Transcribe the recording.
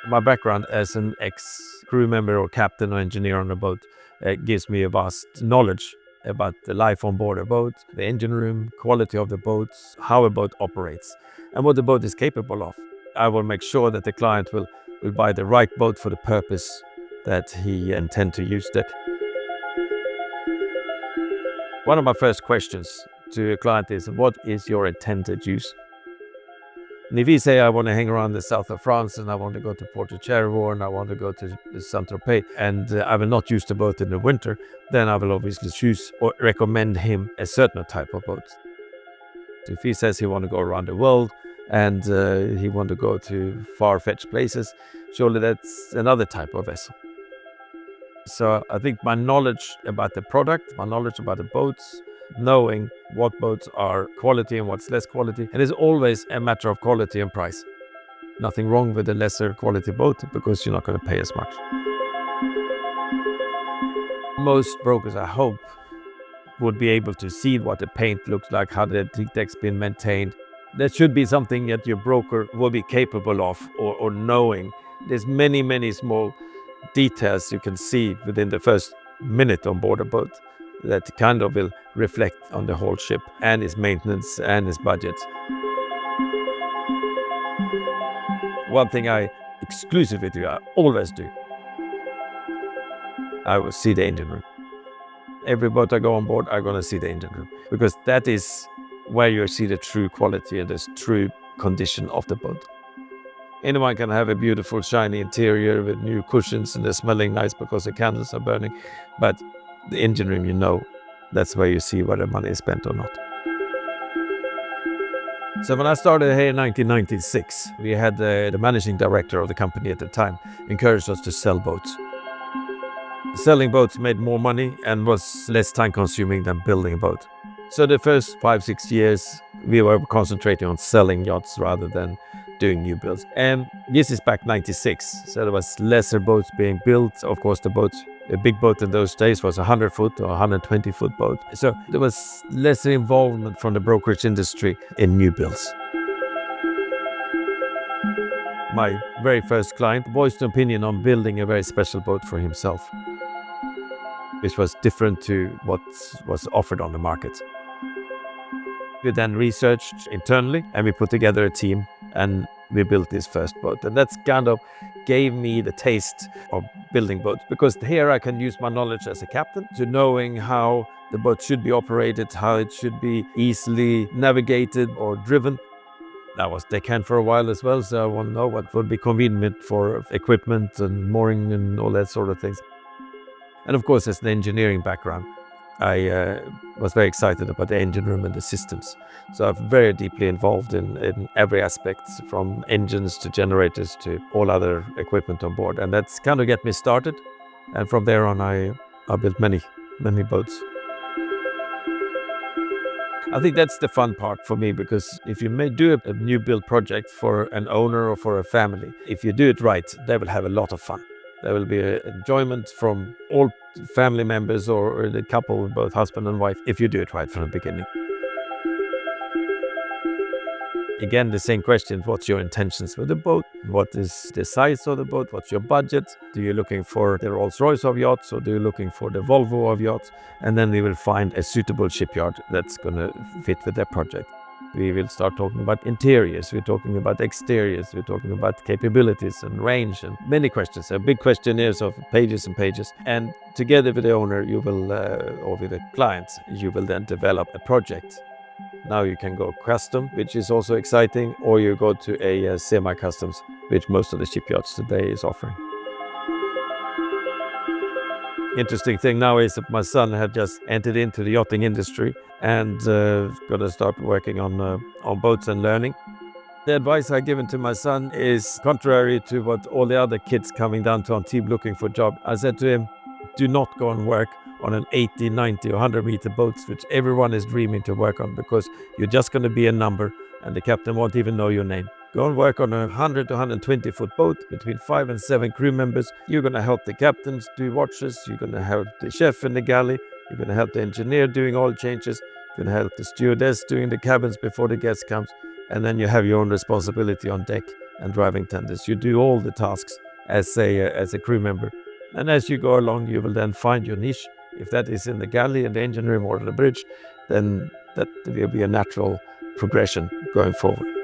My background as an ex-crew member or captain or engineer on a boat gives me a vast knowledge about the life on board a boat, the engine room, quality of the boats, how a boat operates, and what the boat is capable of. I will make sure that the client will buy the right boat for the purpose that he intends to use it. One of my first questions to a client is, what is your intended use? And if you say, I want to hang around the south of France and I want to go to Port of Cherbourg and I want to go to Saint-Tropez and I will not use the boat in the winter, then I will obviously choose or recommend him a certain type of boat. If he says he want to go around the world and he want to go to far-fetched places, surely that's another type of vessel. So I think my knowledge about the product, my knowledge about the boats, knowing what boats are quality and what's less quality, and it's always a matter of quality and price. Nothing wrong with a lesser quality boat because you're not going to pay as much. Most brokers, I hope, would be able to see what the paint looks like, how the deck's been maintained. That should be something that your broker will be capable of or knowing. There's many small details you can see within the first minute on board a boat that kind of will reflect on the whole ship and its maintenance and its budget. One thing I exclusively do, I always do, I will see the engine room. Every boat I go on board, I'm going to see the engine room because that is where you see the true quality and the true condition of the boat. Anyone can have a beautiful shiny interior with new cushions and they're smelling nice because the candles are burning, but the engine room, that's where you see whether money is spent or not. So when I started here in 1996, we had the managing director of the company at the time encouraged us to sell boats. Selling boats made more money and was less time consuming than building a boat. So the first 5-6 years, we were concentrating on selling yachts rather than doing new builds. And this is back 96, so there was lesser boats being built. Of course, a big boat in those days was a 100-foot or 120-foot boat. So there was lesser involvement from the brokerage industry in new builds. My very first client voiced an opinion on building a very special boat for himself, which was different to what was offered on the market. We then researched internally and we put together a team and we built this first boat. And that's kind of gave me the taste of building boats because here I can use my knowledge as a captain to knowing how the boat should be operated, how it should be easily navigated or driven. I was deckhand for a while as well, so I want to know what would be convenient for equipment and mooring and all that sort of things. And of course, as an engineering background, I was very excited about the engine room and the systems. So I'm very deeply involved in every aspect, from engines to generators to all other equipment on board. And that's kind of get me started. And from there on, I built many boats. I think that's the fun part for me, because if you may do a new build project for an owner or for a family, if you do it right, they will have a lot of fun. There will be enjoyment from all family members or the couple, both husband and wife, if you do it right from the beginning. Again, the same question, what's your intentions with the boat? What is the size of the boat? What's your budget? Do you looking for the Rolls-Royce of yachts, or do you looking for the Volvo of yachts? And then we will find a suitable shipyard that's going to fit with that project. We will start talking about interiors, we're talking about exteriors, we're talking about capabilities and range and many questions. A big questionnaires of pages and pages. And together with the owner, you will, or with the client, you will then develop a project. Now you can go custom, which is also exciting, or you go to a semi-customs, which most of the shipyards today is offering. Interesting thing now is that my son had just entered into the yachting industry and going to start working on boats and learning. The advice I've given to my son is contrary to what all the other kids coming down to Antibes looking for a job. I said to him, do not go and work on an 80, 90 or 100 meter boats, which everyone is dreaming to work on, because you're just going to be a number and the captain won't even know your name. Go and work on a 100 to 120 foot boat between 5 and 7 crew members. You're going to help the captains do watches. You're going to help the chef in the galley. You're going to help the engineer doing oil changes. You're going to help the stewardess doing the cabins before the guest comes. And then you have your own responsibility on deck. and driving tenders. You do all the tasks as a crew member. And as you go along, you will then find your niche. If that is in the galley and the engine room or the bridge, then that will be a natural progression going forward.